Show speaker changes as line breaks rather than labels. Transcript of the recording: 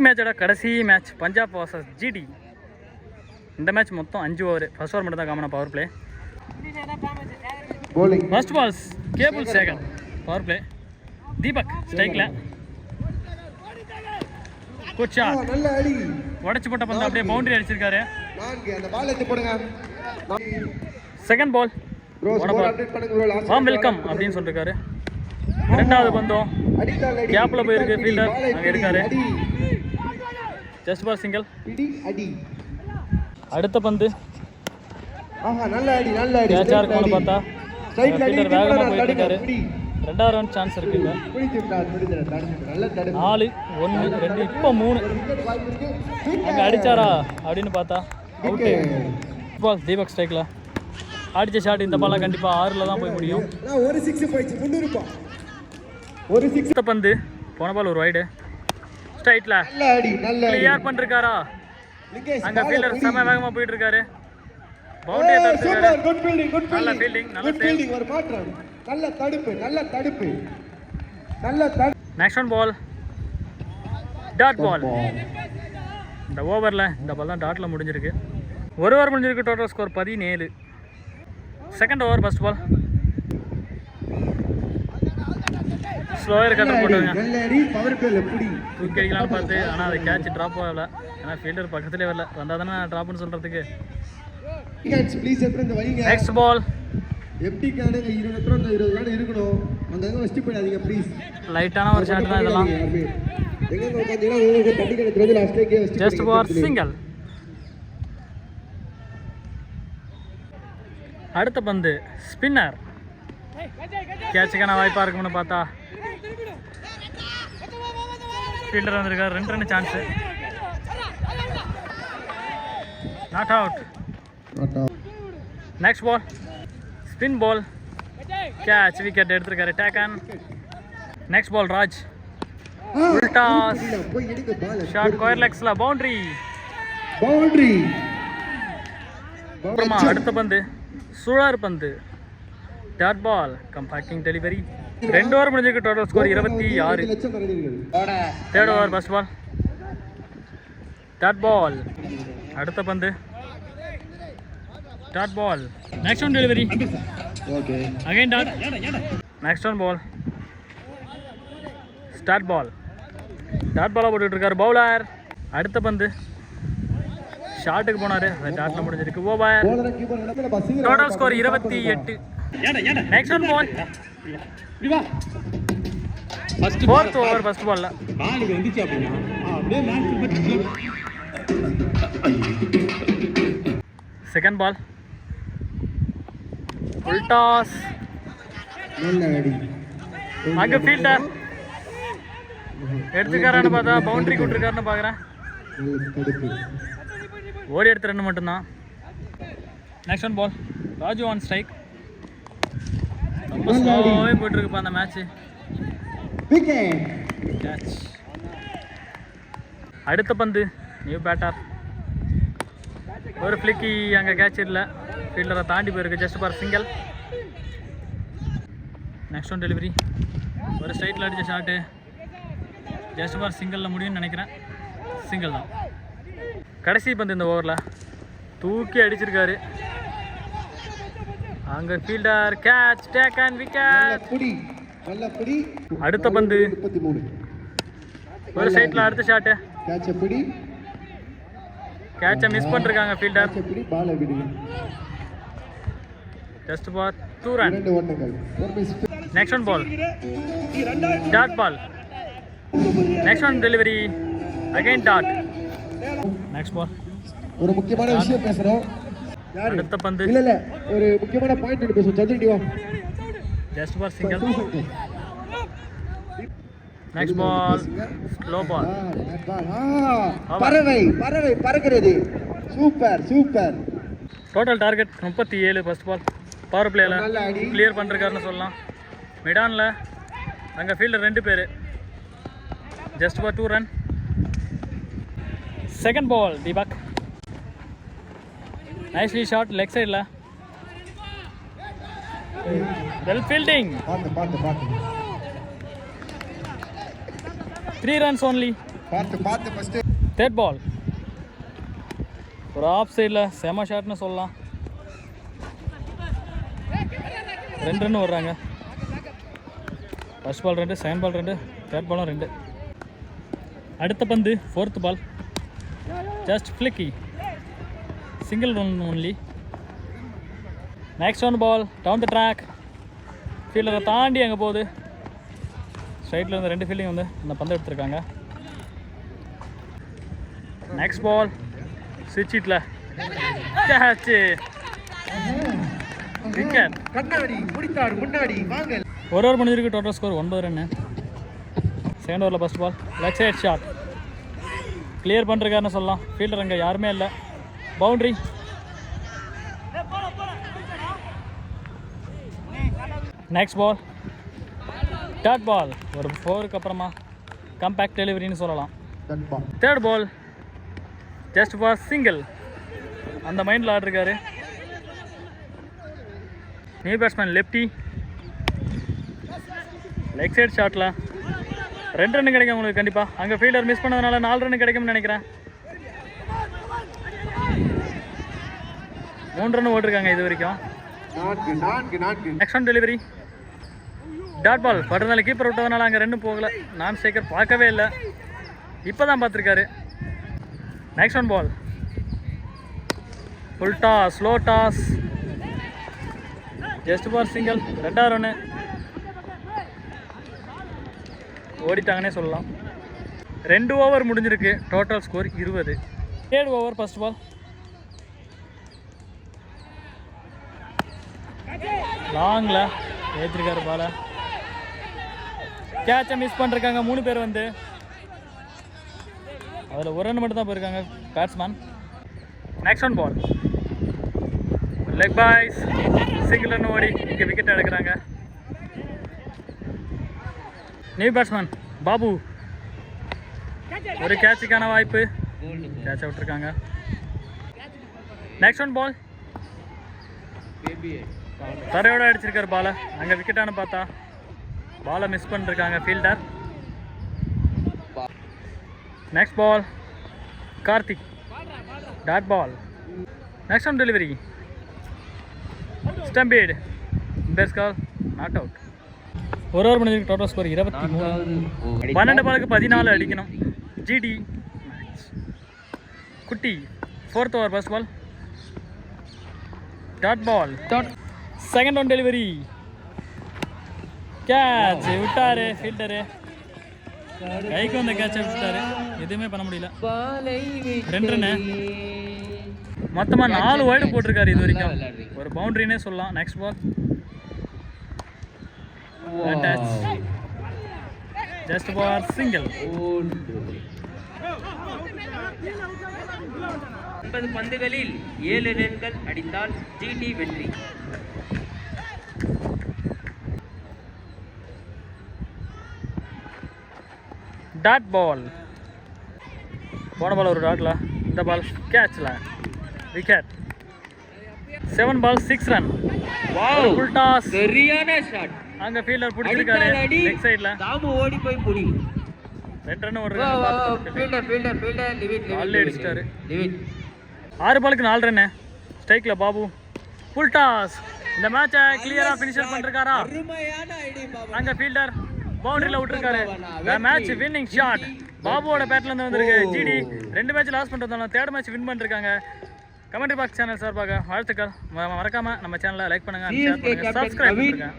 மேட்சோட கடைசி match Punjab vs GT. இந்த மேட்ச் மொத்தம் 5 ஓவர். ஃபர்ஸ்ட் ஓவர் மட்டும் தான் காமனாக பவர் பிளே. ஃபர்ஸ்ட் பால்ஸ் கேபிள் சேகர் பவர் பிளே. தீபக் ஸ்ட்ரைக்கில் குட் ஷாட். உடச்சி போட்ட பந்து அப்படியே பவுண்டரி அடிச்சிருக்காரு. செகண்ட் பால் வாம் வெல்கம் அப்படின்னு சொல்லிருக்காரு. ரெண்டாவது பந்தம் கேப்ல போயிருக்கு. ஃபீல்டர் அங்கே இருக்காரு. Just ball single. அடுத்த பந்து கேட்சா இருக்கும்னு பார்த்தா ஃபீல்டர் வேகமாக போயிட்டு இருக்காரு. ரெண்டாவது ரன் சான்ஸ் இருக்குங்க. 4 1 2 இப்போ 3 அங்கே அடிச்சாரா அப்படின்னு பார்த்தா அவுட்டு. பால் தீபக் ஸ்ட்ரைக்கில் அடிச்ச ஷாட். இந்த பாலாம் கண்டிப்பாக 6ல் தான் போய் முடியும். அடுத்த பந்து போன பால் ஒரு வைடு ஸ்ட்ரைட்ல கிளியர் பண்ணிருக்காரா. அங்கே ஃபீல்டர் செம வேகமாக போயிட்டு இருக்காரு. பவுண்டரி தடுத்துருக்காரு. நல்ல ஃபீல்டிங், நல்ல ஃபீல்டிங், ஒரு மாற்றம், நல்ல தடுப்பு, நல்ல தடுப்பு, நல்ல தடுப்பு. Next one ball dot ball. இந்த ஓவரில் இந்த பால் தான் டாட்டில் முடிஞ்சிருக்கு. ஒரு ஓவர் முடிஞ்சிருக்கு. Total score 17. Second over first ball slower cutter போட்டுருங்க. தூக்கி அடிக்கலாம்னு பார்த்து ஆனால் அது கேட்ச் ட்ராப் ஆகல. ஏன்னா ஃபீல்டர் பக்கத்துலேயே வரல. வந்தால் தானே ட்ராப்னு சொல்கிறதுக்கு. நெக்ஸ்ட் பால் லைட்டான ஒரு ஷாட் தான் இதெல்லாம். Just for single. அடுத்த பந்து ஸ்பின்னர். கேட்சுக்கான வாய்ப்பாக இருக்கும்னு பார்த்தா ஃபீல்டர் வந்திருக்காரு. 2 run chance. Not out. Next ball spin ball catch. Wicket எடுத்திருக்காரு. டேக்கன். நெக்ஸ்ட் பால் ராஜ் உல்டா ஷார்ட் ஸ்கொயர் லெக்ஸில் பவுண்டரி. அப்புறமா அடுத்த பந்து சுழர் பந்து டாட் பால் கம்பேக்டிங் டெலிவரி. 2 ஓவர் முடிஞ்சிருக்கு. Total score 26. Third over first ball dot ball. அடுத்த பந்து dot ball. Next one delivery again dot. Next one ball start ball. Dot பாலாக போட்டுட்டு இருக்காரு பவுலர். அடுத்த பந்து ஷாட்டுக்கு போனாரு. டாட்ல முடிஞ்சிருக்கு. Over. Total score 28. Next one ball fourth over first பால்ல செகண்ட் பால் உல்டாஸ். அங்கே ஃபீல்டர் எடுத்துக்காரான்னு பார்த்தா பவுண்டரி கூட்டிருக்காருன்னு பார்க்குறேன். ஓடி எடுத்த ரன் மட்டும்தான். Next one ball Raju on strike. ரொம்ப ஸ்லோவே போயிட்டுருக்குப்பா அந்த மேட்ச்சு. கேட்ச். அடுத்த பந்து நியூ பேட்டர். ஒரு ஃப்ளிக்கி அங்கே கேட்ச் இல்லை. ஃபீல்டரை தாண்டி போயிருக்கு. Just for single. Next one delivery ஒரு ஸ்ட்ரைட்டில் அடித்த ஷாட்டு. ஜஸ்ட் ஃபார் சிங்கிளில் முடியும்னு நினைக்கிறேன். சிங்கிள் தான். கடைசி பந்து இந்த ஓவரில் தூக்கி அடிச்சிருக்காரு. அங்கே ஃபீல்டர் கேட்ச் டேக்கன் விக்கெட். அடுத்த பந்து ஒரு சைட்டில் அடுத்த ஷாட்டு. கேட்சை மிஸ் பண்ணிருக்காங்க fielder. Just for 2 run. Next one ball dot ball. Next one delivery again dot. Next ball
ஒரு முக்கியமான விஷயம் பேசுறோம்.
அடுத்த பந்து
இல்ல ஒரு முக்கியமான பாயிண்ட் பேசுறோம். சந்திரடி வா.
Just for single. Next ball slow ball.
பறவை பறவை பறக்கிறது. Super super.
Total target 37. First ball power பிளேல கிளியர் பண்ணிருக்காருன்னு சொல்லலாம். மிடானில் அங்கே ஃபீல்டர் 2 பேர். Just for 2 run. Second ball Deepak nicely shot leg சைடில். Well fielding. 3 runs only.
பார்த்து ஃபர்ஸ்ட்
தேர்ட் பால் ஒரு ஆஃப் சைடில் செம ஷாட்னு சொல்லலாம். 2 ரன் வர்றாங்க. First ball 2, second ball 2, third பாலும் 2. அடுத்த பந்து ஃபோர்த் பால் ஜஸ்ட் ஃப்ளிக்கி, single run only. Next one ball down the track, ஃபீல்டரை தாண்டி அங்கே போகுது. ஸ்ட்ரைட்டில் இருந்து 2 ஃபீல்டிங் வந்து இந்த பந்து எடுத்திருக்காங்க. நெக்ஸ்ட் பால் ஸ்விட்ச் ஹிட்டில் கேட்ச், விக்கெட்.
கண்ணாடி முடித்தார் முன்னாடி வாங்க.
ஒரு ஓவர் முடிஞ்சிருக்கு. Total score 9 run. செகண்ட் ஓவரில் first ball leg side shot, clear பண்ணிருக்காருன்னு சொல்லலாம். ஃபீல்டர் அங்கே யாருமே இல்லை, boundary. Next ball third ball ஒரு 4க்கு அப்புறமா கம்பேக்ட் டெலிவரின்னு சொல்லலாம். Third ball just for single, அந்த மைண்டில் ஆடிருக்காரு. New batsman lefty, leg side ஷாட்டில் 2 ரன் கிடைக்கும் உங்களுக்கு கண்டிப்பாக. அங்கே ஃபீல்டர் மிஸ் பண்ணதுனால 4 ரன் கிடைக்கும்னு நினைக்கிறேன். 3 ரன் ஓட்டிருக்காங்க இது வரைக்கும். Next one delivery dot ball படுறதுனால கீப்பர் விட்டதுனால அங்கே 2 போகல. நான் ஸ்ட்ரைக்கர் பார்க்கவே இல்லை, இப்போ தான் பார்த்துருக்காரு. Next one ball full toss, slow toss, just for single. 2வது ரன்னு ஓடிட்டாங்கன்னே சொல்லலாம். 2 ஓவர் முடிஞ்சிருக்கு. Total score 20. 7 over first ball லாங்கில் ஏற்றிருக்காரு பாலை. கேட்சை மிஸ் பண்ணிருக்காங்க 3 பேர் வந்து. அதில் 1 ரன் மட்டும் தான் போயிருக்காங்க batsman. Next one ball leg byes, single run ஓடி இங்கே விக்கெட் எடுக்கிறாங்க. நியூ பேட்ஸ்மேன் பாபு, ஒரு கேட்சுக்கான வாய்ப்பு, கேட்சை விட்டுருக்காங்க. நெக்ஸ்ட் ஒன் பால் தரையோட அடிச்சிருக்காரு பாலை. அங்கே விக்கெட்டானு பார்த்தா பாலை மிஸ் பண்ணிருக்காங்க fielder. Next ball Karthik, dot ball. Next one delivery ஸ்டம்பீடு, பேஸ் கால், நாட் அவுட். ஒரு ஓவர் முடிஞ்சிருக்கு. Total score 23. 12 பாலுக்கு 14 அடிக்கணும். ஜிடி குட்டி 4th over first ball dot ball, second one delivery catch விட்டாரு ஃபீல்டரு. கைக்கு வந்த கேட்சை விட்டாரு, எதுவுமே பண்ண முடியல. 2 ரன்னு. மொத்தமாக 4 வைடு போட்டிருக்காரு இது வரைக்கும், ஒரு பவுண்டரினே சொல்லலாம். Next ball just for single.
9 பந்துகளில் 7 ரன்கள் அடித்தால் ஜிடி வெற்றி.
டாட் பால், போன பால் ஒரு டாட்ல, இந்த பால் கேட்ச்ல, விக்கெட். 7 பால் 6 ரன்.
வாவ்,
ஃபுல் டாஸ்,
சரியான ஷாட்.
அங்க ஃபீல்டர் பிடிச்சிருக்காரு லெக் சைடுல.
தாமு ஓடி போய் புடி.
2 ரன் ஓடுறாங்க.
ஃபீல்டர் லிவிட்
அடிச்சிட்டாரு. 6
லிவிட்.
பாலுக்கு 4 ரன்னு. ஸ்ட்ரைக்ல பாபு, ஃபுல் டாஸ். இந்த மேட்சை கிளியரா ஃபினிஷர் பண்ணிருக்காரா?
அருமையான ஐடி பாபு.
அங்க ஃபீல்டர் பவுண்டரியில விட்டுருக்காரு. the match winning shot பாபுவோட பேட்ல இருந்து வந்திருக்கு. ஜிடி 2 மேட்ச் லாஸ் பண்ணிருந்தாங்க, 3rd மேட்ச் வின் பண்ணிருக்காங்க. கமெண்ட்ரி பாக்ஸ் சேனல் சார்பாக வாழ்த்துக்கள். மறக்காம நம்ம சேனலை லைக் பண்ணுங்க, ஷேர் பண்ணுங்க, சப்ஸ்கிரைப் பண்ணுங்க.